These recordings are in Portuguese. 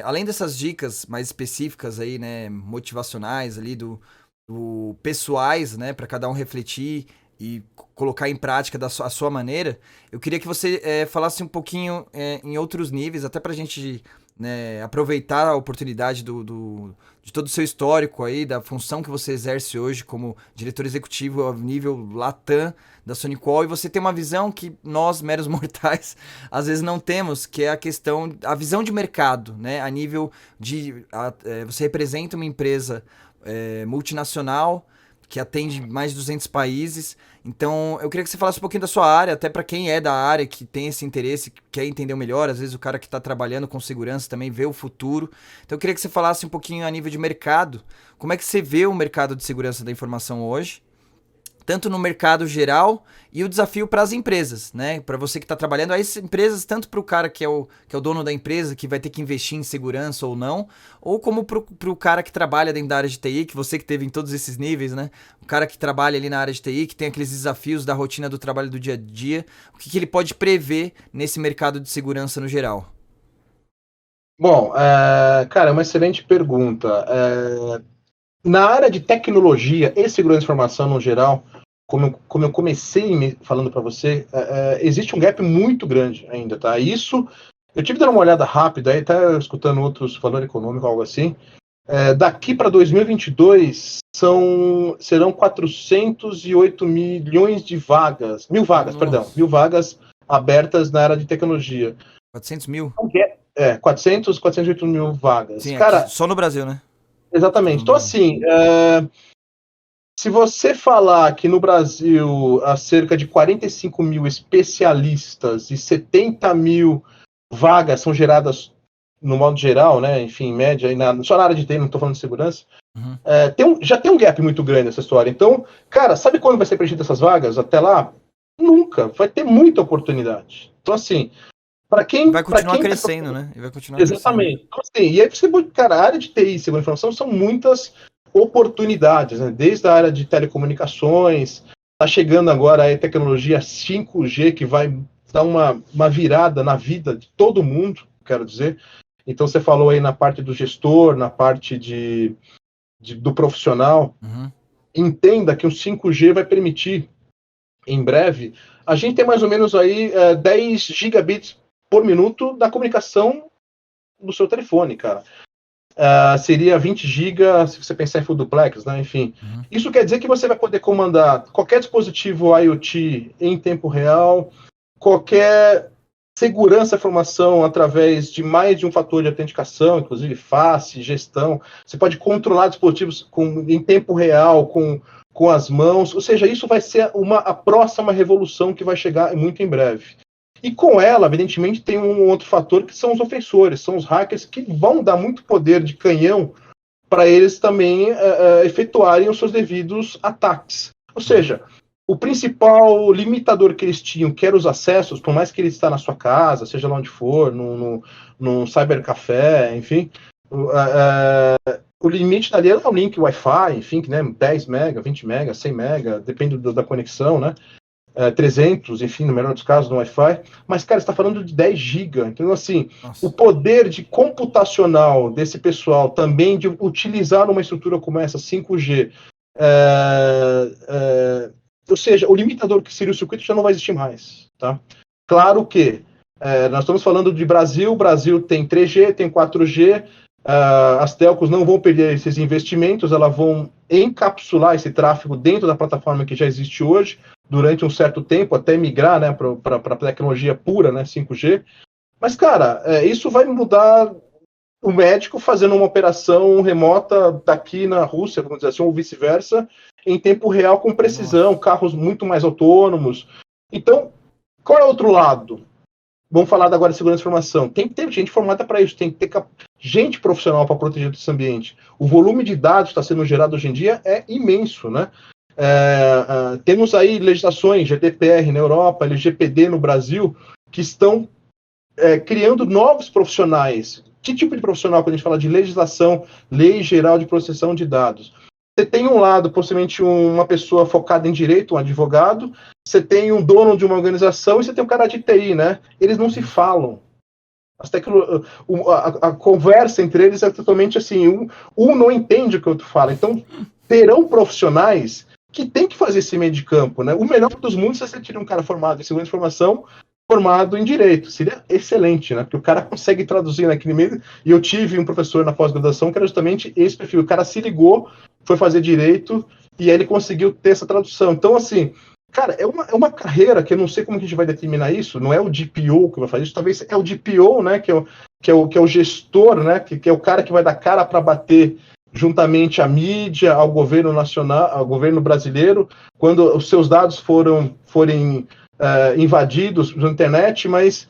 Além dessas dicas mais específicas aí, né, motivacionais ali do pessoais, né, para cada um refletir e colocar em prática a sua maneira, eu queria que você falasse um pouquinho em outros níveis, até para a gente, né, aproveitar a oportunidade de todo o seu histórico aí, da função que você exerce hoje como diretor executivo a nível Latam da Sonicol, e você tem uma visão que nós, meros mortais, às vezes não temos, que é a visão de mercado, né, a nível de, você representa uma empresa multinacional, que atende mais de 200 países. Então, eu queria que você falasse um pouquinho da sua área, até para quem é da área, que tem esse interesse, que quer entender melhor. Às vezes o cara que está trabalhando com segurança também vê o futuro. Então, eu queria que você falasse um pouquinho a nível de mercado. Como é que você vê o mercado de segurança da informação hoje? Tanto no mercado geral e o desafio para as empresas, né? Para você que está trabalhando, as empresas, tanto para o cara que é o dono da empresa, que vai ter que investir em segurança ou não, ou como para o cara que trabalha dentro da área de TI, que você que teve em todos esses níveis, né? O cara que trabalha ali na área de TI, que tem aqueles desafios da rotina do trabalho do dia a dia, o que ele pode prever nesse mercado de segurança no geral? Bom, cara, é uma excelente pergunta. Na área de tecnologia e segurança de informação no geral, como eu comecei falando para você, existe um gap muito grande ainda, tá? Isso, eu tive dando uma olhada rápida, aí tá escutando outros falando econômico, algo assim. Daqui para 2022 serão 408 milhões de vagas, mil vagas, Nossa. perdão, mil vagas abertas na área de tecnologia. 400 mil? 408 mil vagas. Sim, Cara, aqui, só no Brasil, né? exatamente. No Então, Brasil. assim, se você falar que no Brasil há cerca de 45 mil especialistas e 70 mil vagas são geradas no modo geral, né? Enfim, em média, só na área de TI, não estou falando de segurança, Uhum. já tem um gap muito grande nessa história. Então, cara, sabe quando vai ser preenchida essas vagas? Até lá? Nunca. Vai ter muita oportunidade. Então, assim, para quem. Vai continuar Quem crescendo, né? E vai continuar crescendo. exatamente. Então, assim, e aí você, cara, a área de TI e segurança da informação são muitas oportunidades, né? Desde a área de telecomunicações, está chegando agora a tecnologia 5G que vai dar uma virada na vida de todo mundo, quero dizer. Então você falou aí na parte do gestor, na parte do profissional. Uhum. Entenda que o 5G vai permitir, em breve, a gente ter mais ou menos aí 10 gigabits por minuto da comunicação do seu telefone, cara. Seria 20 GB se você pensar em full duplex, né? Enfim. Uhum. Isso quer dizer que você vai poder comandar qualquer dispositivo IoT em tempo real, qualquer segurança da informação através de mais de um fator de autenticação, inclusive face, gestão. Você pode controlar dispositivos em tempo real, com as mãos. Ou seja, isso vai ser a próxima revolução que vai chegar muito em breve. E com ela, evidentemente, tem um outro fator que são os ofensores, são os hackers que vão dar muito poder de canhão para eles também efetuarem os seus devidos ataques. Ou seja, o principal limitador que eles tinham, que eram os acessos, por mais que ele está na sua casa, seja lá onde for, num cybercafé, enfim, o limite dali era o link Wi-Fi, enfim, né, 10 mega, 20 mega, 100 mega, depende da conexão, né? 300, enfim, no melhor dos casos, no Wi-Fi, mas, cara, você está falando de 10 GB. Então, assim, Nossa. o poder de computacional desse pessoal também de utilizar uma estrutura como essa, 5G, ou seja, o limitador que seria o circuito já não vai existir mais, tá? Claro que nós estamos falando de Brasil, o Brasil tem 3G, tem 4G, as telcos não vão perder esses investimentos, elas vão encapsular esse tráfego dentro da plataforma que já existe hoje, durante um certo tempo, até migrar, né, para a tecnologia pura, né, 5G. Mas, cara, isso vai mudar o médico fazendo uma operação remota daqui na Rússia, vamos dizer assim, ou vice-versa, em tempo real, com precisão, Nossa. carros muito mais autônomos. Então, qual é o outro lado? Vamos falar agora de segurança de informação. Tem que ter gente formada para isso, tem que ter gente profissional para proteger esse ambiente. O volume de dados que está sendo gerado hoje em dia é imenso, né? Temos aí legislações, GDPR na Europa, LGPD no Brasil, que estão criando novos profissionais. Que tipo de profissional, quando a gente fala de legislação, lei geral de proteção de dados? você tem um lado, possivelmente uma pessoa focada em direito, um advogado, você tem um dono de uma organização e você tem um cara de TI, né? Eles não se falam. A conversa entre eles é totalmente assim, um não entende o que o outro fala. Então, terão profissionais que tem que fazer esse meio de campo, né? O melhor dos mundos é você tirar um cara formado em segurança de informação, formado em direito. Seria excelente, né? Porque o cara consegue traduzir naquele meio. E eu tive um professor na pós-graduação que era justamente esse perfil. O cara se ligou, foi fazer direito e aí ele conseguiu ter essa tradução. Então, assim, cara, é uma carreira que eu não sei como que a gente vai determinar isso. Não é o DPO que vai fazer isso, talvez é o DPO, né? Que é o gestor, né? Que é o cara que vai dar cara para bater juntamente à mídia, ao governo nacional, ao governo brasileiro, quando os seus dados forem invadidos na internet, mas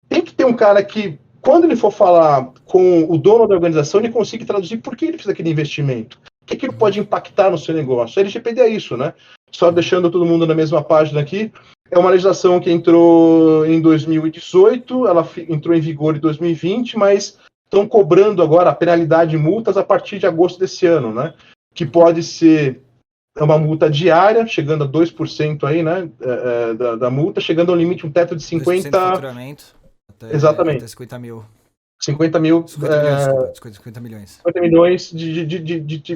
tem que ter um cara que, quando ele for falar com o dono da organização, ele consiga traduzir por que ele fez aquele investimento. O que ele pode impactar no seu negócio. A LGPD é isso, né? Só deixando todo mundo na mesma página aqui, é uma legislação que entrou em 2018, ela entrou em vigor em 2020, mas estão cobrando agora a penalidade de multas a partir de agosto desse ano, né? Que pode ser uma multa diária, chegando a 2% aí, né? Da multa, chegando ao limite, um teto de 50... 2% do faturamento. Exatamente. Até 50 mil. 50 mil... 50 milhões, desculpa, 50 milhões. 50 milhões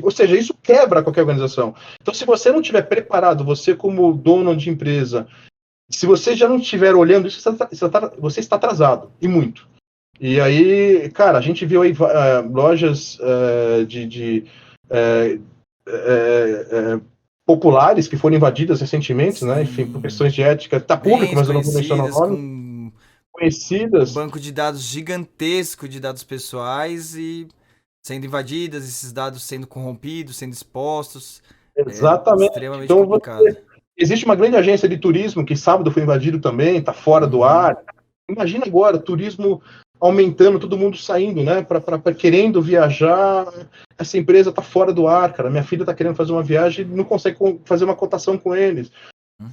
ou seja, isso quebra qualquer organização. Então, se você não tiver preparado, você como dono de empresa, se você já não estiver olhando isso, você está atrasado, e muito. E aí, cara, a gente viu aí lojas populares que foram invadidas recentemente, sim, né? Enfim, por questões de ética. Está público, mas eu não vou mencionar o nome. Conhecidas. Um banco de dados gigantesco de dados pessoais e sendo invadidas, esses dados sendo corrompidos, sendo expostos. Exatamente. Extremamente complicado. Existe uma grande agência de turismo que sábado foi invadido também, está fora do ar. Imagina agora, turismo aumentando, todo mundo saindo, né? Querendo viajar. Essa empresa está fora do ar, cara. Minha filha está querendo fazer uma viagem e não consegue fazer uma cotação com eles.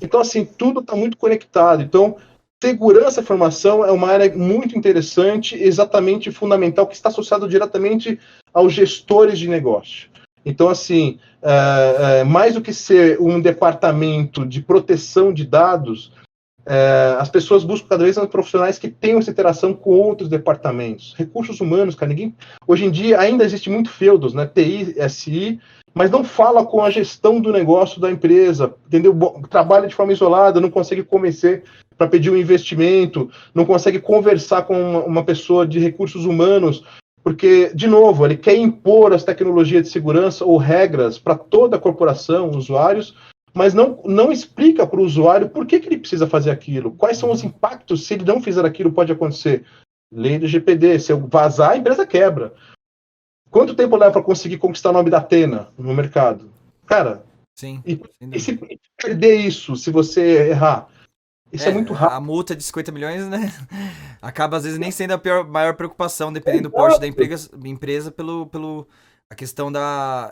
Então, assim, tudo está muito conectado. Então, segurança e formação é uma área muito interessante, exatamente fundamental, que está associado diretamente aos gestores de negócio. Então, assim, mais do que ser um departamento de proteção de dados, as pessoas buscam cada vez mais profissionais que tenham essa interação com outros departamentos. Recursos humanos, cara, hoje em dia ainda existe muito feudos, né? TI, SI, mas não fala com a gestão do negócio da empresa, entendeu? Trabalha de forma isolada, não consegue convencer para pedir um investimento, não consegue conversar com uma pessoa de recursos humanos, porque, de novo, ele quer impor as tecnologias de segurança ou regras para toda a corporação, usuários, mas não explica para o usuário por que ele precisa fazer aquilo, quais são os impactos, se ele não fizer aquilo, pode acontecer. Lei do GPD, se eu vazar, a empresa quebra. Quanto tempo leva para conseguir conquistar o nome da Atena no mercado? Cara, sim, e se perder isso, se você errar? Isso é muito rápido. A multa de 50 milhões, né? Acaba, às vezes, nem sendo a maior preocupação, dependendo do porte da empresa a questão da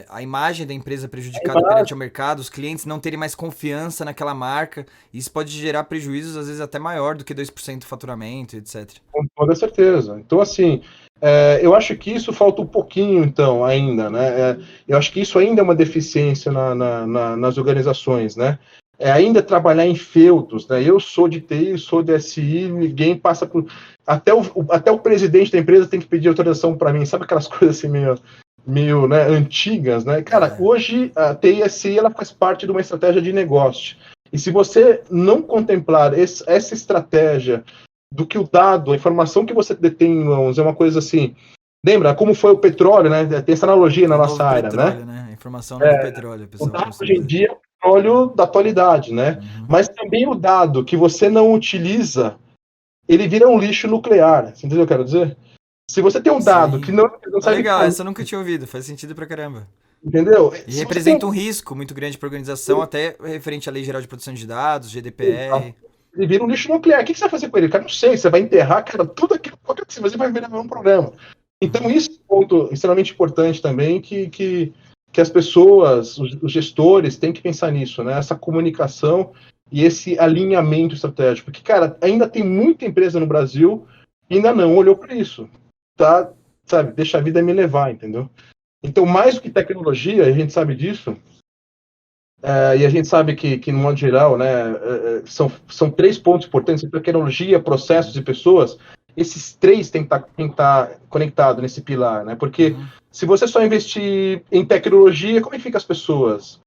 a imagem da empresa prejudicada perante o mercado, os clientes não terem mais confiança naquela marca. Isso pode gerar prejuízos, às vezes, até maior do que 2% do faturamento, etc. Com toda certeza. Então, assim, eu acho que isso falta um pouquinho, então, ainda, né? Eu acho que isso ainda é uma deficiência nas organizações, né? Ainda trabalhar em feudos, né? Eu sou de TI, sou de SI, ninguém passa por... Até o presidente da empresa tem que pedir autorização para mim, sabe aquelas coisas assim meio né, antigas, né? Cara, hoje a TI e SI ela faz parte de uma estratégia de negócio. E se você não contemplar essa estratégia do que o dado, a informação que você detém em mãos é uma coisa assim... Lembra como foi o petróleo, né? Tem essa analogia na nossa área, petróleo, né? A informação não é petróleo, pessoal. O dado hoje em dia é o petróleo da atualidade, né? Mas também o dado que você não utiliza, ele vira um lixo nuclear. Você entendeu o que eu quero dizer? Se você tem um dado que não sabe... legal, essa eu nunca tinha ouvido, faz sentido pra caramba. Entendeu? E representa um risco muito grande para a organização, até referente à Lei Geral de Proteção de Dados, GDPR. Ele vira um lixo nuclear. O que você vai fazer com ele? Cara, não sei, você vai enterrar, cara, tudo aquilo que você vai virar um problema. Então, isso é um ponto extremamente importante também, que as pessoas, os gestores, têm que pensar nisso, né? Essa comunicação e esse alinhamento estratégico. Porque, cara, ainda tem muita empresa no Brasil que ainda não olhou para isso. Tá, sabe, deixa a vida me levar, entendeu? Então, mais do que tecnologia, a gente sabe disso, e a gente sabe que no modo geral, né, são 3 pontos importantes: tecnologia, processos e pessoas. Esses 3 têm que estar conectados nesse pilar, né? Porque se você só investir em tecnologia, como é que fica as pessoas?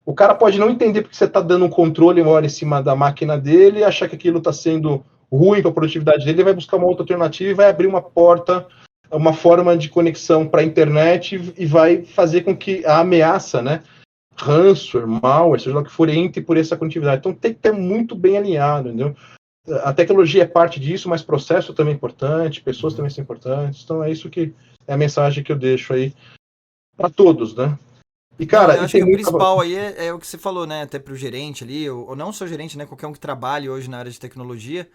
O cara pode não entender porque você está dando um controle maior em cima da máquina dele e achar que aquilo está sendo ruim para a produtividade dele, vai buscar uma outra alternativa e vai abrir uma porta, uma forma de conexão para a internet e vai fazer com que a ameaça, né, ransomware, malware, seja lá o que for, entre por essa conectividade. Então tem que ter muito bem alinhado, entendeu? A tecnologia é parte disso, mas processo também é importante, pessoas também são importantes. Então é isso que é a mensagem que eu deixo aí para todos, né? E, Não, cara, eu e acho tem que o muita... principal aí é o que você falou, né? Até pro gerente ali, ou não só gerente, né? Qualquer um que trabalhe hoje na área de tecnologia,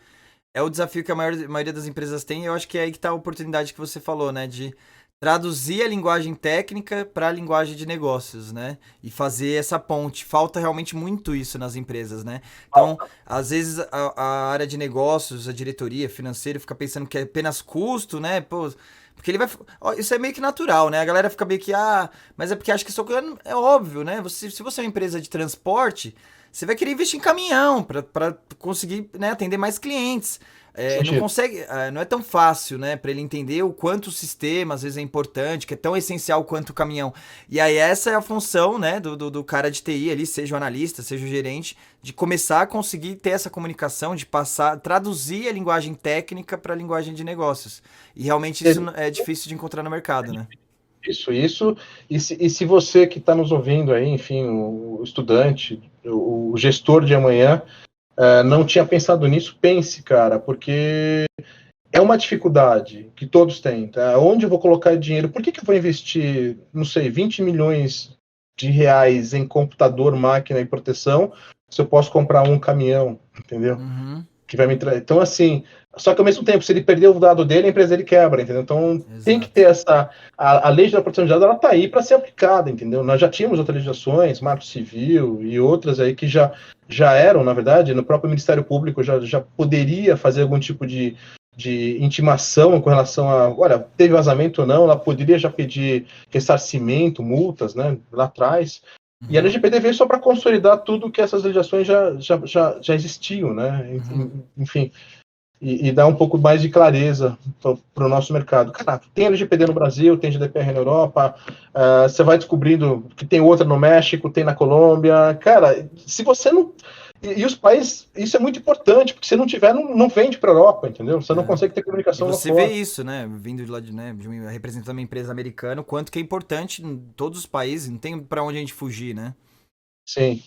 é o desafio que a maioria das empresas tem. E eu acho que é aí que tá a oportunidade que você falou, né? De traduzir a linguagem técnica para a linguagem de negócios, né? E fazer essa ponte. Falta realmente muito isso nas empresas, né? Então, às vezes a área de negócios, a diretoria financeira fica pensando que é apenas custo, né? Pô, porque ele vai. Ó, isso é meio que natural, né? A galera fica meio que, mas é porque acha que isso é óbvio, né? Se você é uma empresa de transporte, você vai querer investir em caminhão para conseguir, né, atender mais clientes. Não Sentido. consegue, não é tão fácil, né, para ele entender o quanto o sistema às vezes é importante, que é tão essencial quanto o caminhão. E aí essa é a função, né, do cara de TI ali, seja o analista, seja o gerente, de começar a conseguir ter essa comunicação, de passar, traduzir a linguagem técnica para a linguagem de negócios. E realmente isso é difícil de encontrar no mercado, né? Isso. E se você que está nos ouvindo aí, enfim, o estudante, o gestor de amanhã, não tinha pensado nisso, pense, cara, porque é uma dificuldade que todos têm, tá? Onde eu vou colocar dinheiro? Por que eu vou investir, não sei, 20 milhões de reais em computador, máquina e proteção, se eu posso comprar um caminhão, entendeu? Uhum, Que vai me trazer. Então, assim, só que ao mesmo tempo, se ele perder o dado dele, a empresa dele quebra, entendeu? Então, tem que exato. ter essa. A lei da proteção de dados, ela está aí para ser aplicada, entendeu? Nós já tínhamos outras legislações, Marco Civil e outras aí que já eram, na verdade, no próprio Ministério Público já poderia fazer algum tipo de intimação com relação a, olha, teve vazamento ou não, ela poderia já pedir ressarcimento, multas, né, lá atrás. E a Uhum, LGPD veio só para consolidar tudo que essas legislações já existiam, né? uhum. Enfim, e dar um pouco mais de clareza para o nosso mercado. Cara, tem LGPD no Brasil, tem GDPR na Europa, você vai descobrindo que tem outra no México, tem na Colômbia. Cara, se você não. E os países, isso é muito importante, porque se não tiver, não vende para a Europa, entendeu? Você não É. consegue ter E comunicação lá você vê fora. isso, né? Vindo de lá representando uma empresa americana, o quanto que é importante em todos os países, não tem pra onde a gente fugir, né? Sim.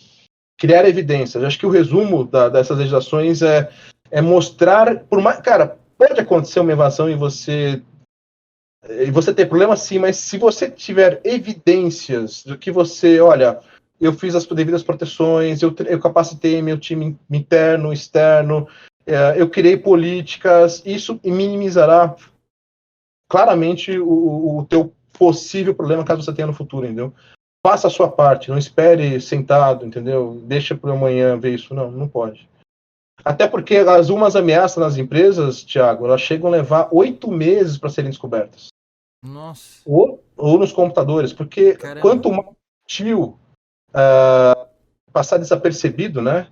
Criar evidências. Acho que o resumo dessas legislações é mostrar, por mais, cara, pode acontecer uma evasão e você ter problema sim, mas se você tiver evidências do que você, olha, eu fiz as devidas proteções, eu capacitei meu time interno, externo, eu criei políticas, isso minimizará claramente o teu possível problema caso você tenha no futuro, entendeu? Faça a sua parte, não espere sentado, entendeu? Deixa para amanhã ver isso. Não, não pode. Até porque umas ameaças nas empresas, Thiago, elas chegam a levar 8 meses para serem descobertas. Nossa, Ou nos computadores, porque caramba. quanto mais sutil passar desapercebido, né?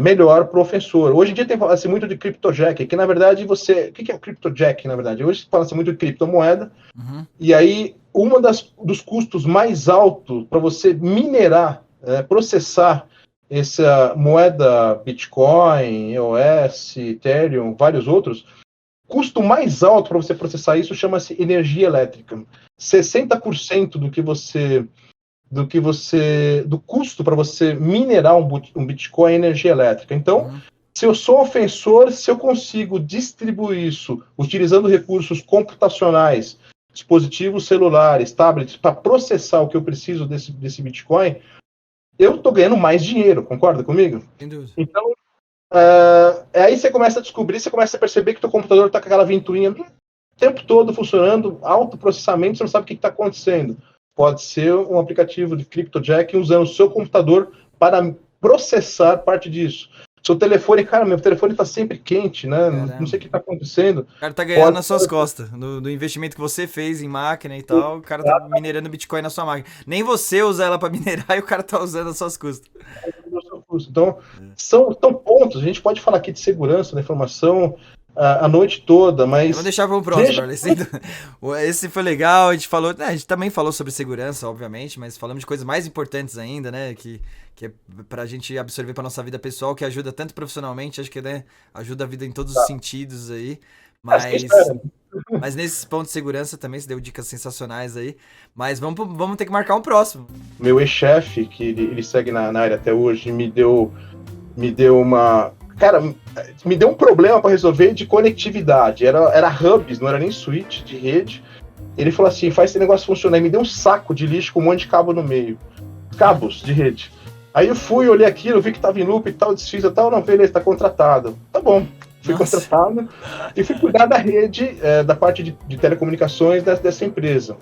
Melhor para o ofensor. Hoje em dia tem fala-se muito de CryptoJack, que na verdade você. O que é o CryptoJack, na verdade? Hoje fala-se muito de criptomoeda, Uhum, e aí uma dos custos mais altos para você minerar, processar essa moeda Bitcoin, EOS, Ethereum, vários outros, custo mais alto para você processar isso chama-se energia elétrica. 60% do custo para você minerar um Bitcoin é energia elétrica. Então, uhum, se eu sou ofensor, se eu consigo distribuir isso utilizando recursos computacionais, dispositivos celulares, tablets, para processar o que eu preciso desse Bitcoin, eu estou ganhando mais dinheiro, concorda comigo? sem dúvida. Então, aí você começa a descobrir, você começa a perceber que o teu computador está com aquela ventoinha o tempo todo funcionando, alto processamento, você não sabe o que está acontecendo. Pode ser um aplicativo de CryptoJack usando o seu computador para processar parte disso. Seu telefone, cara, meu telefone tá sempre quente, né? Caramba. Não sei o que tá acontecendo. O cara tá ganhando nas suas costas, do investimento que você fez em máquina e tal, o cara tá minerando Bitcoin na sua máquina. Nem você usa ela pra minerar e o cara tá usando as suas custas. Então, são pontos. A gente pode falar aqui de segurança da informação a noite toda, mas. Eu vou deixar para o próximo, esse foi legal, a gente falou. A gente também falou sobre segurança, obviamente, mas falamos de coisas mais importantes ainda, né? Que é pra gente absorver pra nossa vida pessoal, que ajuda tanto profissionalmente, acho que né, ajuda a vida em todos os sentidos aí. Mas nesses pontos de segurança também se deu dicas sensacionais aí. Mas vamos ter que marcar um próximo. Meu ex-chefe, que ele segue na área até hoje, me deu uma. Cara, me deu um problema para resolver de conectividade. Era hubs, não era nem switch de rede. Ele falou assim: faz esse negócio funcionar. E me deu um saco de lixo com um monte de cabo no meio. Cabos de rede. Aí eu fui, olhei aquilo, vi que tava em loop e tal, desfiz e tal. Não, beleza, tá contratado. Tá bom. Fui contratado e fui cuidar da rede, da parte de telecomunicações dessa empresa.